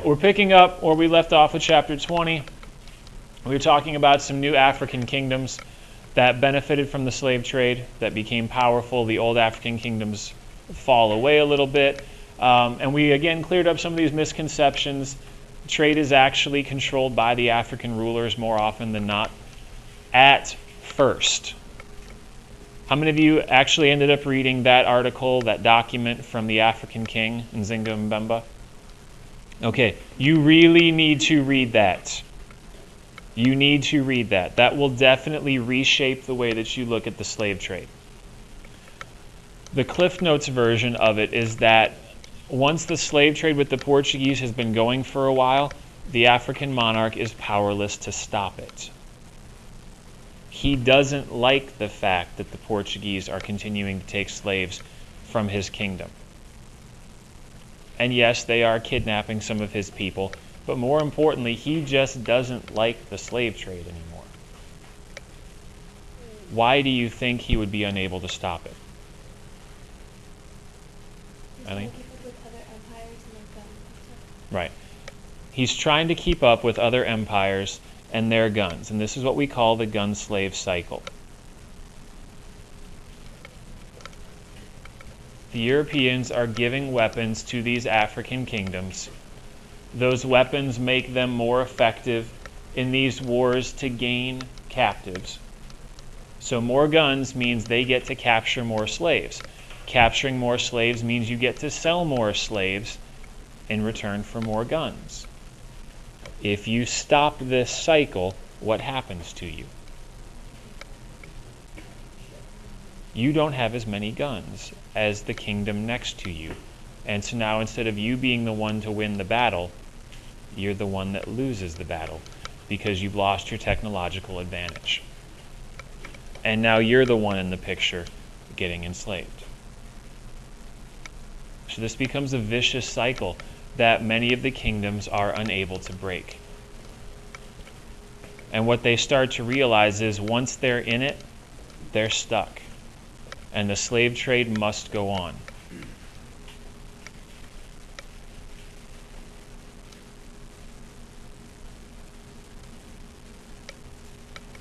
We're picking up where we left off with chapter 20. We were talking about some new African kingdoms that benefited from the slave trade, that became powerful. The old African kingdoms fall away a little bit. And we again cleared up some of these misconceptions. Trade is actually controlled by the African rulers more often than not at first. How many of you actually ended up reading that article, that document from the African king, Nzinga Mbemba? Okay, you really need to read that. You need to read that. That will definitely reshape the way that you look at the slave trade. The Cliff Notes version of it is that once the slave trade with the Portuguese has been going for a while, the African monarch is powerless to stop it. He doesn't like the fact that the Portuguese are continuing to take slaves from his kingdom. And yes, they are kidnapping some of his people, but more importantly, he just doesn't like the slave trade anymore. Why do you think he would be unable to stop it? Eileen? Right. He's trying to keep up with other empires and their guns, and this is what we call the gun slave cycle. The Europeans are giving weapons to these African kingdoms. Those weapons make them more effective in these wars to gain captives. So more guns means they get to capture more slaves. Capturing more slaves means you get to sell more slaves in return for more guns. If you stop this cycle, what happens to you? You don't have as many guns as the kingdom next to you. And so now instead of you being the one to win the battle, you're the one that loses the battle because you've lost your technological advantage. And now you're the one in the picture getting enslaved. So this becomes a vicious cycle that many of the kingdoms are unable to break. And what they start to realize is once they're in it, they're stuck. And the slave trade must go on.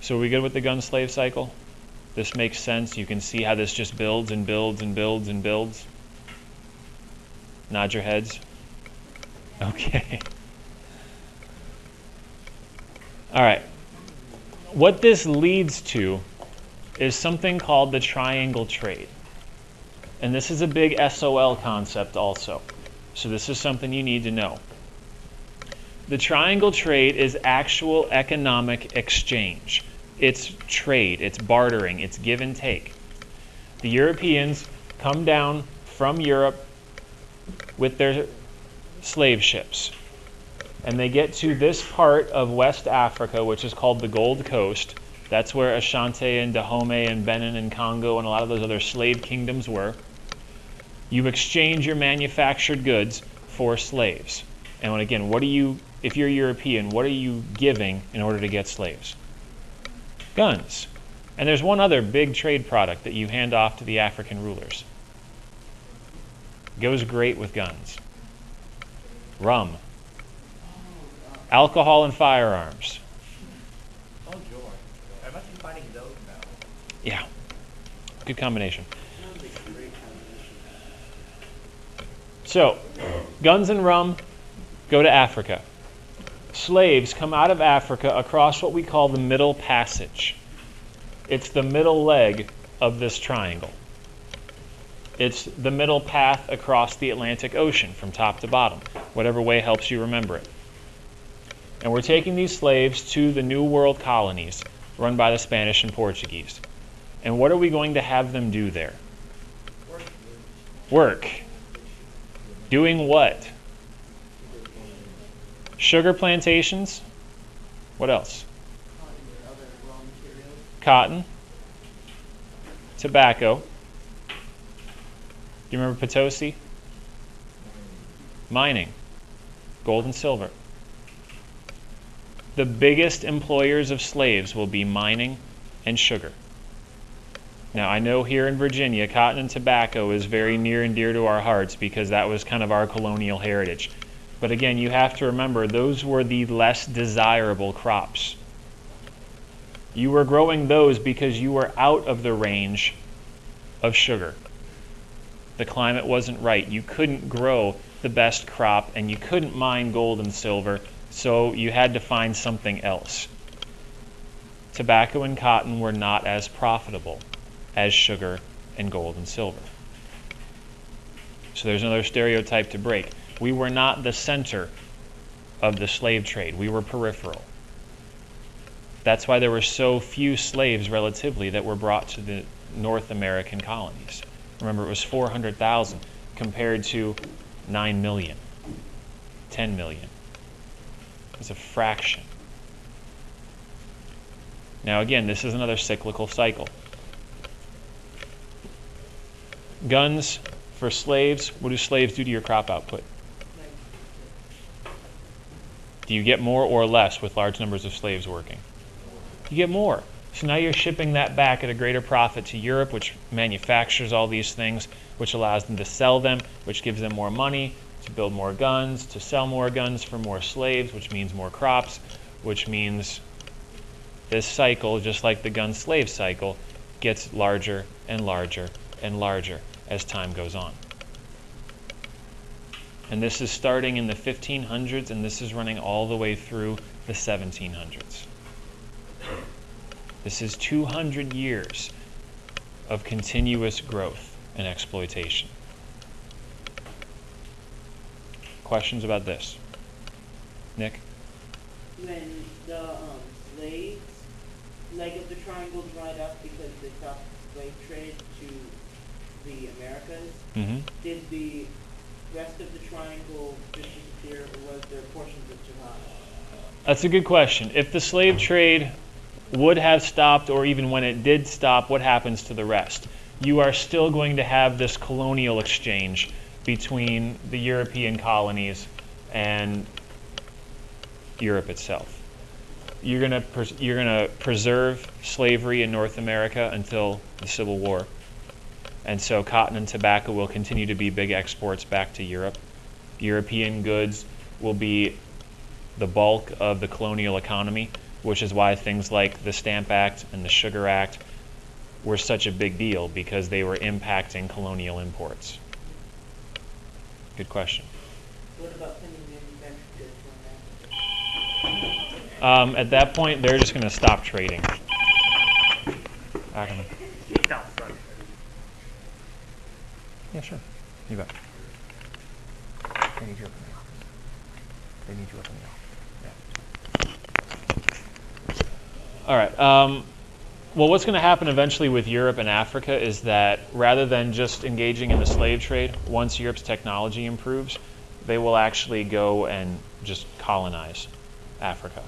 So are we good with the gun slave cycle? This makes sense. You can see how this just builds and builds and builds and builds. Nod your heads. Okay. All right. What this leads to is something called the triangle trade. And this is a big SOL concept also. So this is something you need to know. The triangle trade is actual economic exchange. It's trade, it's bartering, it's give and take. The Europeans come down from Europe with their slave ships. And they get to this part of West Africa, which is called the Gold Coast. That's where Ashanti and Dahomey and Benin and Congo and a lot of those other slave kingdoms were. You exchange your manufactured goods for slaves. And when, again, if you're European, what are you giving in order to get slaves? Guns. And there's one other big trade product that you hand off to the African rulers. Goes great with guns. Rum. Alcohol and firearms. Oh, joy. I must be fighting those now. Yeah. Good combination. So, guns and rum go to Africa. Slaves come out of Africa across what we call the Middle Passage. It's the middle leg of this triangle. It's the middle path across the Atlantic Ocean from top to bottom, whatever way helps you remember it. And we're taking these slaves to the New World colonies run by the Spanish and Portuguese. And what are we going to have them do there? Work. Doing what? Sugar plantations. What else? Cotton. Tobacco. Do you remember Potosi? Mining. Gold and silver. The biggest employers of slaves will be mining and sugar. Now, I know here in Virginia, cotton and tobacco is very near and dear to our hearts because that was kind of our colonial heritage. But again, you have to remember, those were the less desirable crops. You were growing those because you were out of the range of sugar. The climate wasn't right. You couldn't grow the best crop, and you couldn't mine gold and silver, so you had to find something else. Tobacco and cotton were not as profitable as sugar and gold and silver. So there's another stereotype to break. We were not the center of the slave trade. We were peripheral. That's why there were so few slaves relatively that were brought to the North American colonies. Remember, it was 400,000 compared to 9 million, 10 million. It's a fraction. Now again, this is another cyclical cycle. Guns for slaves. What do slaves do to your crop output? Do you get more or less with large numbers of slaves working? You get more. So now you're shipping that back at a greater profit to Europe, which manufactures all these things, which allows them to sell them, which gives them more money to build more guns, to sell more guns for more slaves, which means more crops, which means this cycle, just like the gun-slave cycle, gets larger and larger and larger as time goes on. And this is starting in the 1500s, and this is running all the way through the 1700s. This is 200 years of continuous growth and exploitation. Questions about this? Nick? When the slaves, leg of the triangle dried up because they stopped the slave trade to the Americas, did the rest of the triangle just disappear, or was there portions that survived? That's a good question. If the slave trade would have stopped, or even when it did stop, what happens to the rest? You are still going to have this colonial exchange between the European colonies and Europe itself. You're going to preserve slavery in North America until the Civil War. And so cotton and tobacco will continue to be big exports back to Europe. European goods will be the bulk of the colonial economy, which is why things like the Stamp Act and the Sugar Act were such a big deal, because they were impacting colonial imports. Good question. What about sending manufactured goods from Africa? At that point, they're just going to stop trading. Ackerman. Yeah, sure. You bet. They need you up in the office. They need you up in the office. Yeah. All right. Well, what's going to happen eventually with Europe and Africa is that rather than just engaging in the slave trade, once Europe's technology improves, they will actually go and just colonize Africa.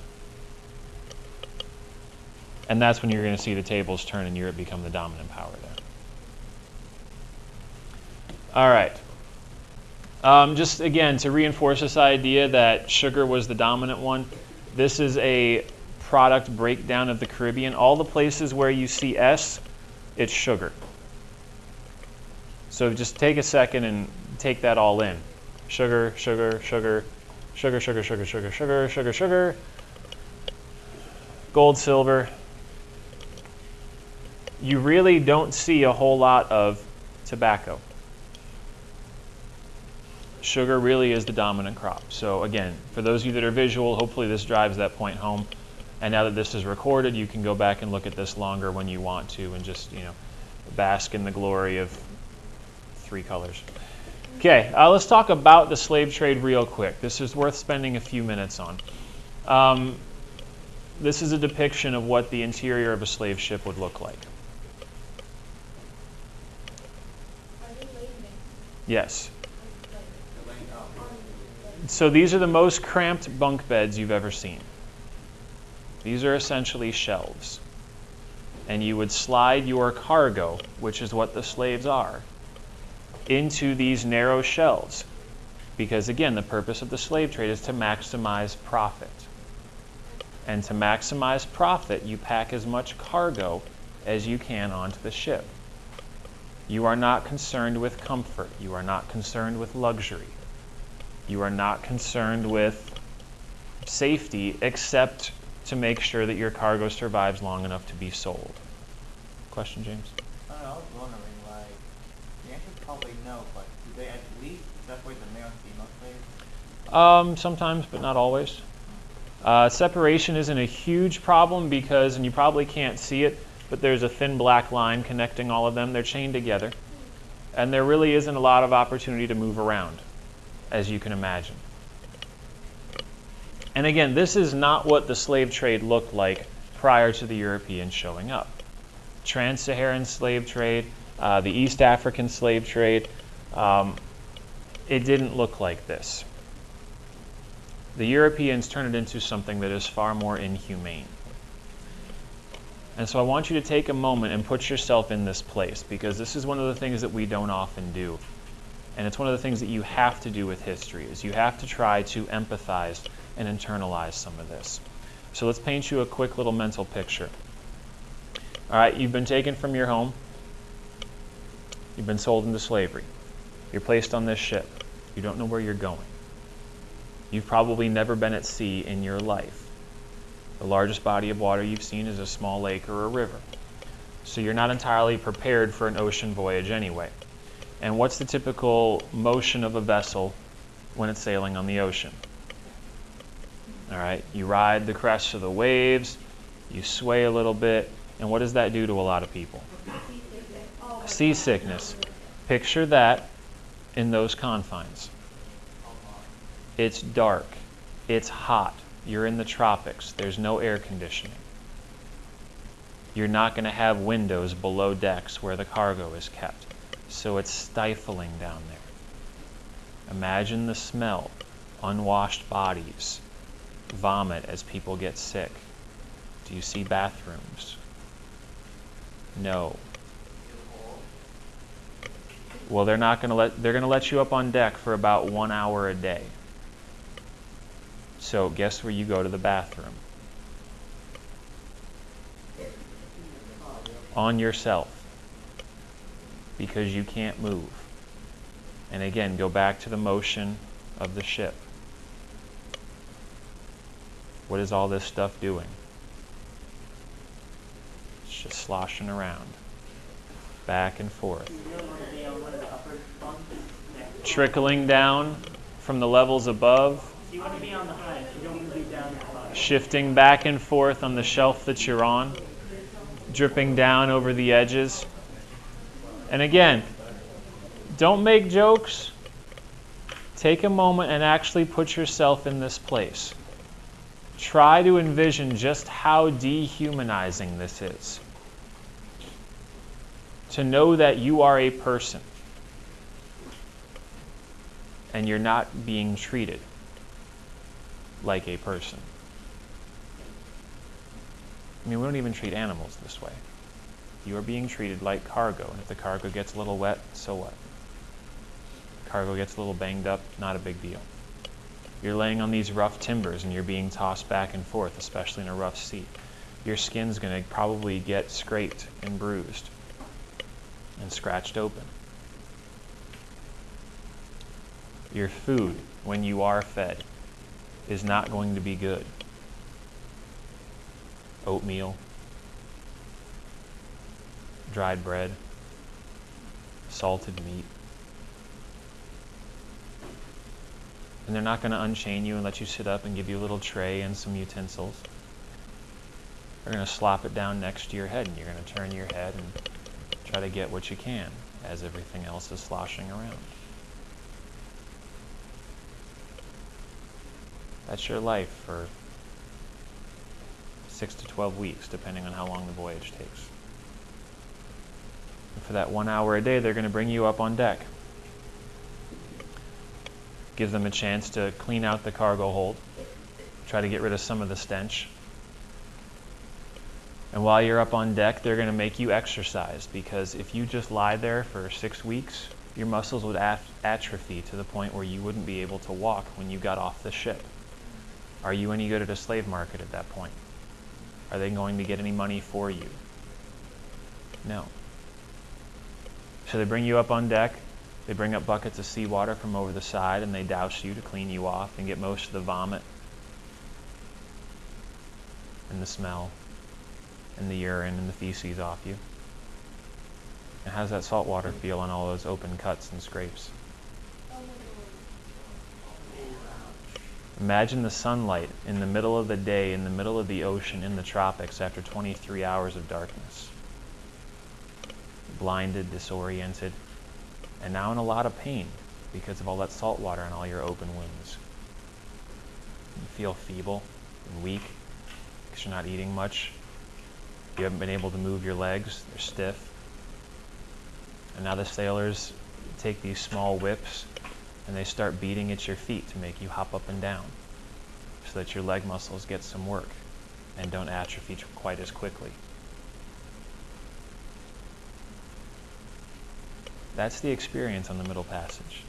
And that's when you're going to see the tables turn and Europe become the dominant power there. All right. Just again, to reinforce this idea that sugar was the dominant one, this is a product breakdown of the Caribbean. All the places where you see S, it's sugar. So just take a second and take that all in. Sugar, sugar, sugar, sugar, sugar, sugar, sugar, sugar, sugar, sugar, gold, silver. You really don't see a whole lot of tobacco. Sugar really is the dominant crop. So again, for those of you that are visual, hopefully this drives that point home. And now that this is recorded, you can go back and look at this longer when you want to and just, bask in the glory of 3 colors. Okay, let's talk about the slave trade real quick. This is worth spending a few minutes on. This is a depiction of what the interior of a slave ship would look like. Yes. So these are the most cramped bunk beds you've ever seen. These are essentially shelves. And you would slide your cargo, which is what the slaves are, into these narrow shelves. Because again, the purpose of the slave trade is to maximize profit. And to maximize profit, you pack as much cargo as you can onto the ship. You are not concerned with comfort. You are not concerned with luxury. You are not concerned with safety, except to make sure that your cargo survives long enough to be sold. Question, James? I was wondering, like, the answer is probably no, but do they at least separate the male and female slaves? Sometimes, but not always. Separation isn't a huge problem because, and you probably can't see it, but there's a thin black line connecting all of them. They're chained together. And there really isn't a lot of opportunity to move around, as you can imagine. And again, this is not what the slave trade looked like prior to the Europeans showing up. Trans-Saharan slave trade, the East African slave trade, it didn't look like this. The Europeans turned it into something that is far more inhumane. And so I want you to take a moment and put yourself in this place, because this is one of the things that we don't often do. And it's one of the things that you have to do with history, is you have to try to empathize and internalize some of this. So let's paint you a quick little mental picture. All right, you've been taken from your home. You've been sold into slavery. You're placed on this ship. You don't know where you're going. You've probably never been at sea in your life. The largest body of water you've seen is a small lake or a river. So you're not entirely prepared for an ocean voyage anyway. And what's the typical motion of a vessel when it's sailing on the ocean? All right, you ride the crests of the waves, you sway a little bit, and what does that do to a lot of people? Seasickness. Picture that in those confines. It's dark, it's hot, you're in the tropics, there's no air conditioning. You're not going to have windows below decks where the cargo is kept, so it's stifling down there. Imagine the smell, unwashed bodies, vomit as people get sick. Do you see bathrooms? No. Well, they're going to let you up on deck for about 1 hour a day. So guess where you go to the bathroom? On yourself. Because you can't move. And again, go back to the motion of the ship. What is all this stuff doing? It's just sloshing around. Back and forth. Trickling down from the levels above. You want to be on the high, you don't want to be down at the bottom. Shifting back and forth on the shelf that you're on. Dripping down over the edges. And again, don't make jokes. Take a moment and actually put yourself in this place. Try to envision just how dehumanizing this is. To know that you are a person and you're not being treated like a person. I mean, we don't even treat animals this way. You are being treated like cargo, and if the cargo gets a little wet, so what? Cargo gets a little banged up, not a big deal. You're laying on these rough timbers and you're being tossed back and forth, especially in a rough sea. Your skin's going to probably get scraped and bruised and scratched open. Your food, when you are fed, is not going to be good. Oatmeal, dried bread, salted meat. And they're not going to unchain you and let you sit up and give you a little tray and some utensils. They're going to slop it down next to your head, and you're going to turn your head and try to get what you can as everything else is sloshing around. That's your life for 6 to 12 weeks, depending on how long the voyage takes. And for that 1 hour a day, they're going to bring you up on deck. Give them a chance to clean out the cargo hold, try to get rid of some of the stench. And while you're up on deck, they're going to make you exercise, because if you just lie there for 6 weeks, your muscles would atrophy to the point where you wouldn't be able to walk when you got off the ship. Are you any good at a slave market at that point? Are they going to get any money for you? No. So they bring you up on deck, they bring up buckets of seawater from over the side, and they douse you to clean you off and get most of the vomit and the smell and the urine and the feces off you. And how does that salt water feel on all those open cuts and scrapes? Imagine the sunlight in the middle of the day, in the middle of the ocean, in the tropics, after 23 hours of darkness. Blinded, disoriented, and now in a lot of pain because of all that salt water and all your open wounds. You feel feeble and weak because you're not eating much. You haven't been able to move your legs, they're stiff. And now the sailors take these small whips and they start beating at your feet to make you hop up and down so that your leg muscles get some work and don't atrophy quite as quickly. That's the experience on the Middle Passage.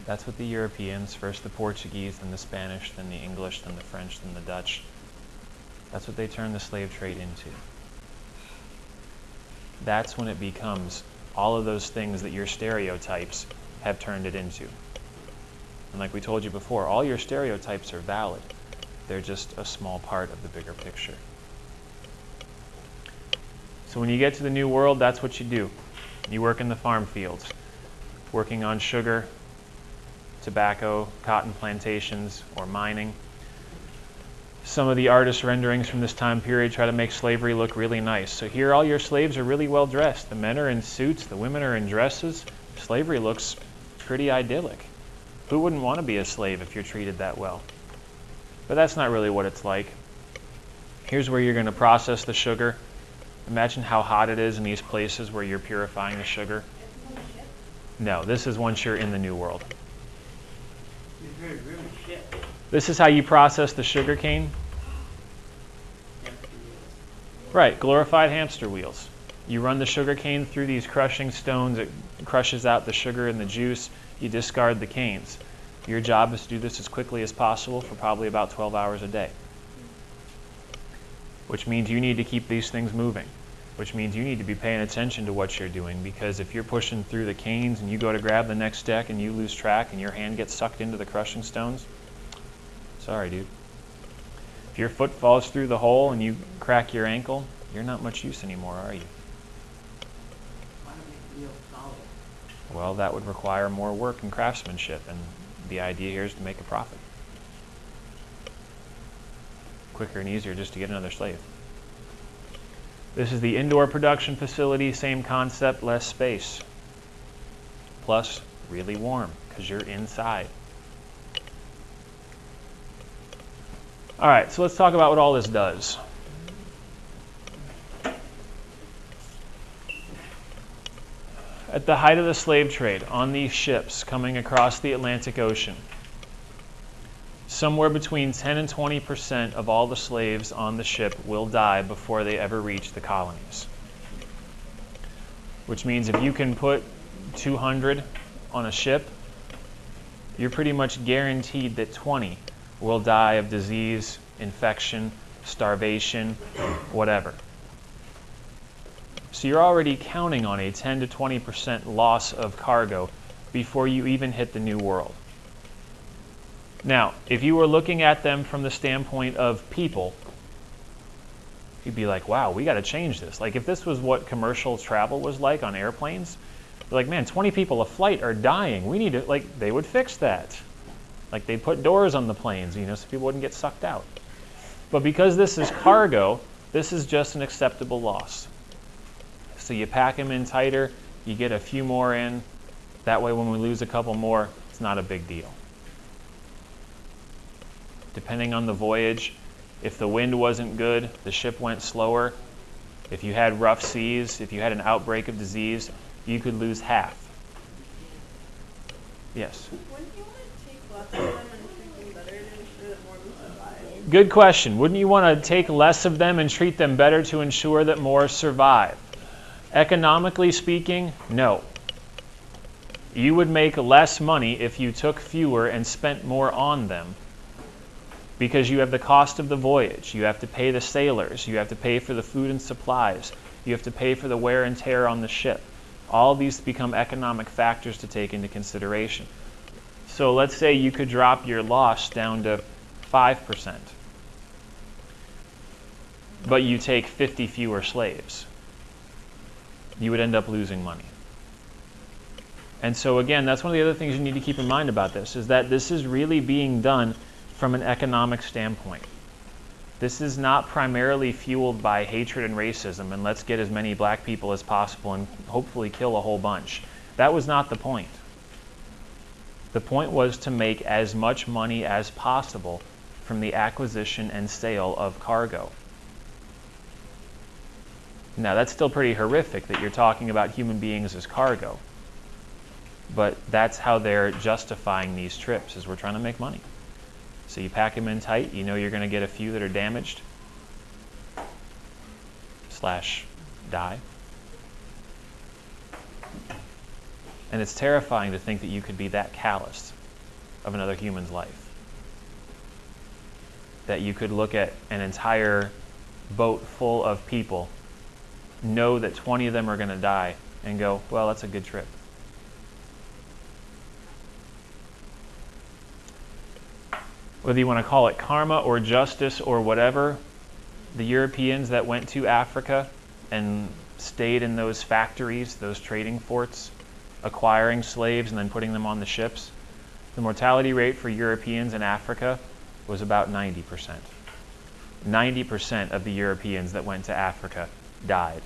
That's what the Europeans, first the Portuguese, then the Spanish, then the English, then the French, then the Dutch, that's what they turned the slave trade into. That's when it becomes all of those things that your stereotypes have turned it into. And like we told you before, all your stereotypes are valid. They're just a small part of the bigger picture. So when you get to the New World, that's what you do. You work in the farm fields, working on sugar, tobacco, cotton plantations, or mining. Some of the artist renderings from this time period try to make slavery look really nice. So here all your slaves are really well dressed. The men are in suits, the women are in dresses. Slavery looks pretty idyllic. Who wouldn't want to be a slave if you're treated that well? But that's not really what it's like. Here's where you're going to process the sugar. Imagine how hot it is in these places where you're purifying the sugar. No, this is once you're in the New World. This is how you process the sugar cane. Right, glorified hamster wheels. You run the sugar cane through these crushing stones. It crushes out the sugar and the juice. You discard the canes. Your job is to do this as quickly as possible for probably about 12 hours a day. Which means you need to keep these things moving. Which means you need to be paying attention to what you're doing, because if you're pushing through the canes and you go to grab the next deck and you lose track and your hand gets sucked into the crushing stones, sorry, dude. If your foot falls through the hole and you crack your ankle, you're not much use anymore, are you? Why don't they feel solid? Well, that would require more work and craftsmanship, and the idea here is to make a profit. Quicker and easier just to get another slave. This is the indoor production facility, same concept, less space. Plus, really warm, because you're inside. All right, so let's talk about what all this does. At the height of the slave trade, on these ships coming across the Atlantic Ocean, somewhere between 10 and 20% of all the slaves on the ship will die before they ever reach the colonies. Which means if you can put 200 on a ship, you're pretty much guaranteed that 20 will die of disease, infection, starvation, whatever. So you're already counting on a 10 to 20% loss of cargo before you even hit the New World. Now, if you were looking at them from the standpoint of people, you'd be like, wow, we got to change this. Like, if this was what commercial travel was like on airplanes, like, man, 20 people a flight are dying. We need to, like, they would fix that. Like, they'd put doors on the planes, you know, so people wouldn't get sucked out. But because this is cargo, this is just an acceptable loss. So you pack them in tighter, you get a few more in. That way, when we lose a couple more, it's not a big deal. Depending on the voyage, if the wind wasn't good, the ship went slower. If you had rough seas, if you had an outbreak of disease, you could lose half. Yes? Wouldn't you want to take lots of them and treat them better to ensure that more will survive? Good question. Wouldn't you want to take less of them and treat them better to ensure that more survive? Economically speaking, no. You would make less money if you took fewer and spent more on them because you have the cost of the voyage, you have to pay the sailors, you have to pay for the food and supplies, you have to pay for the wear and tear on the ship. All these become economic factors to take into consideration. So let's say you could drop your loss down to 5%, but you take 50 fewer slaves. You would end up losing money. And so again, that's one of the other things you need to keep in mind about this, is that this is really being done from an economic standpoint. This is not primarily fueled by hatred and racism and let's get as many black people as possible and hopefully kill a whole bunch. That was not the point. The point was to make as much money as possible from the acquisition and sale of cargo. Now, that's still pretty horrific that you're talking about human beings as cargo. But that's how they're justifying these trips, is we're trying to make money. So you pack them in tight, you know you're going to get a few that are damaged / die. And it's terrifying to think that you could be that callous of another human's life. That you could look at an entire boat full of people, know that 20 of them are going to die, and go, well, that's a good trip. Whether you want to call it karma or justice or whatever, the Europeans that went to Africa and stayed in those factories, those trading forts, acquiring slaves and then putting them on the ships, the mortality rate for Europeans in Africa was about 90%. 90% of the Europeans that went to Africa died.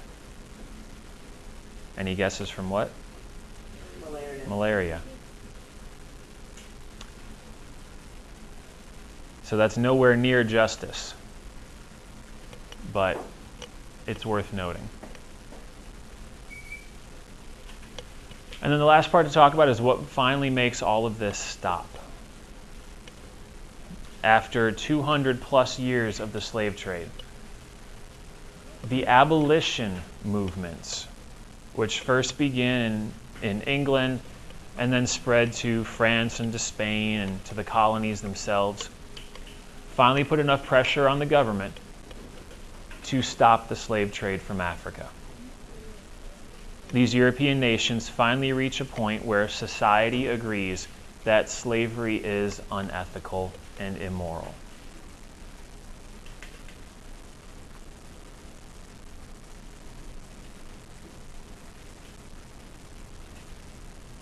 Any guesses from what? Malaria. So that's nowhere near justice, but it's worth noting. And then the last part to talk about is what finally makes all of this stop. After 200 plus years of the slave trade, the abolition movements, which first began in England and then spread to France and to Spain and to the colonies themselves, finally put enough pressure on the government to stop the slave trade from Africa. These European nations finally reach a point where society agrees that slavery is unethical and immoral.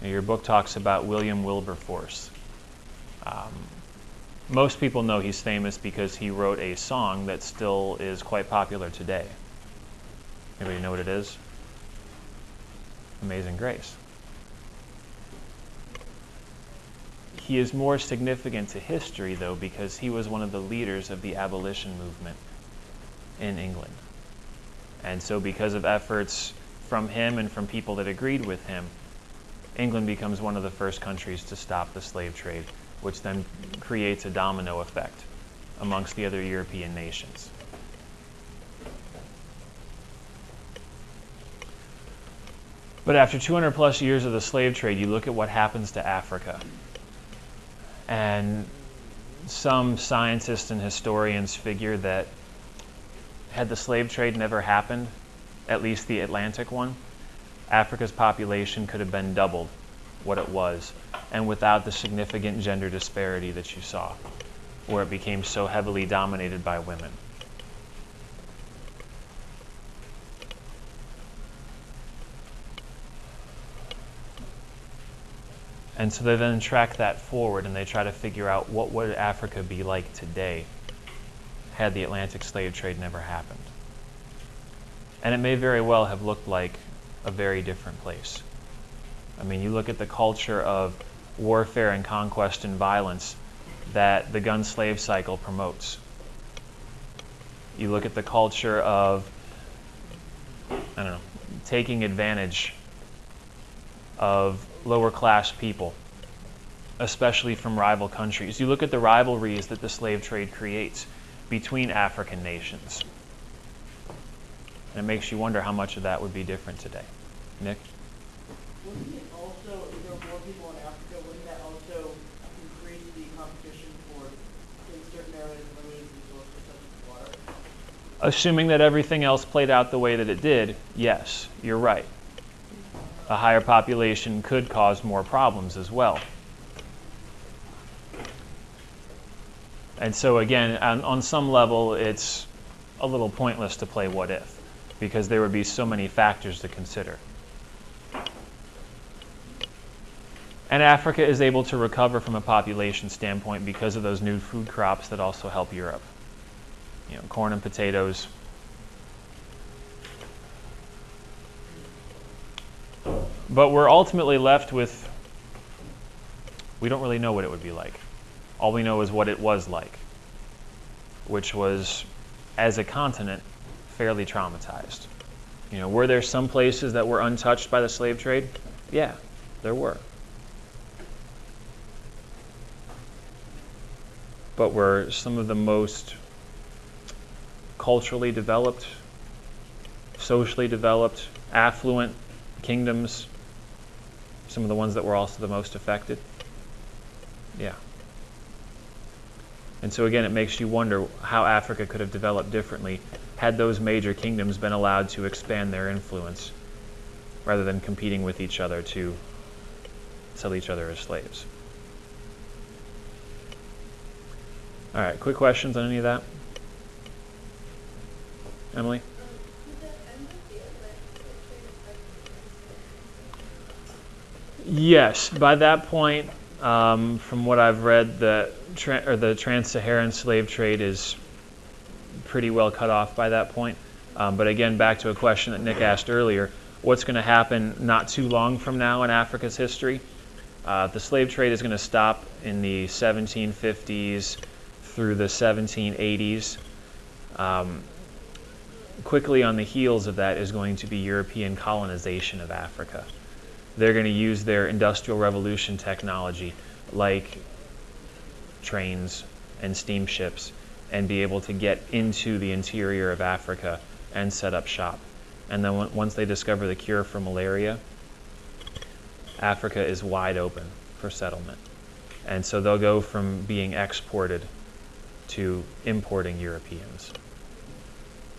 Now, your book talks about William Wilberforce. Most people know he's famous because he wrote a song that still is quite popular today. Anybody know what it is? Amazing Grace. He is more significant to history, though, because he was one of the leaders of the abolition movement in England. And so because of efforts from him and from people that agreed with him, England becomes one of the first countries to stop the slave trade, which then creates a domino effect amongst the other European nations. But after 200 plus years of the slave trade, you look at what happens to Africa. And some scientists and historians figure that had the slave trade never happened, at least the Atlantic one, Africa's population could have been doubled what it was, and without the significant gender disparity that you saw, where it became so heavily dominated by women. And so they then track that forward and they try to figure out what would Africa be like today had the Atlantic slave trade never happened. And it may very well have looked like a very different place. I mean, you look at the culture of warfare and conquest and violence that the gun slave cycle promotes. You look at the culture of, taking advantage of lower class people, especially from rival countries. You look at the rivalries that the slave trade creates between African nations. And it makes you wonder how much of that would be different today. Nick? Wouldn't it also, if there were more people in Africa, wouldn't that also increase the competition for certain areas only resource for such water? Assuming that everything else played out the way that it did, yes, you're right. A higher population could cause more problems as well. And so again, on some level, it's a little pointless to play what if, because there would be so many factors to consider. And Africa is able to recover from a population standpoint because of those new food crops that also help Europe. You know, corn and potatoes. But we're ultimately left with, we don't really know what it would be like. All we know is what it was like, which was, as a continent, fairly traumatized. You know, were there some places that were untouched by the slave trade? Yeah, there were. But were some of the most culturally developed, socially developed, affluent kingdoms some of the ones that were also the most affected? Yeah. And so again, it makes you wonder how Africa could have developed differently had those major kingdoms been allowed to expand their influence rather than competing with each other to sell each other as slaves. All right, quick questions on any of that? Emily? Yes, by that point, from what I've read, the trans-Saharan slave trade is pretty well cut off by that point. But again, back to a question that Nick asked earlier, what's going to happen not too long from now in Africa's history? The slave trade is going to stop in the 1750s through the 1780s. Quickly on the heels of that is going to be European colonization of Africa. They're going to use their Industrial Revolution technology, like trains and steamships, and be able to get into the interior of Africa and set up shop. And then once they discover the cure for malaria, Africa is wide open for settlement. And so they'll go from being exported to importing Europeans.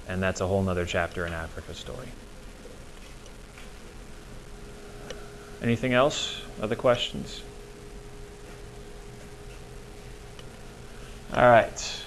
And that's a whole nother chapter in Africa's story. Anything else? Other questions? All right.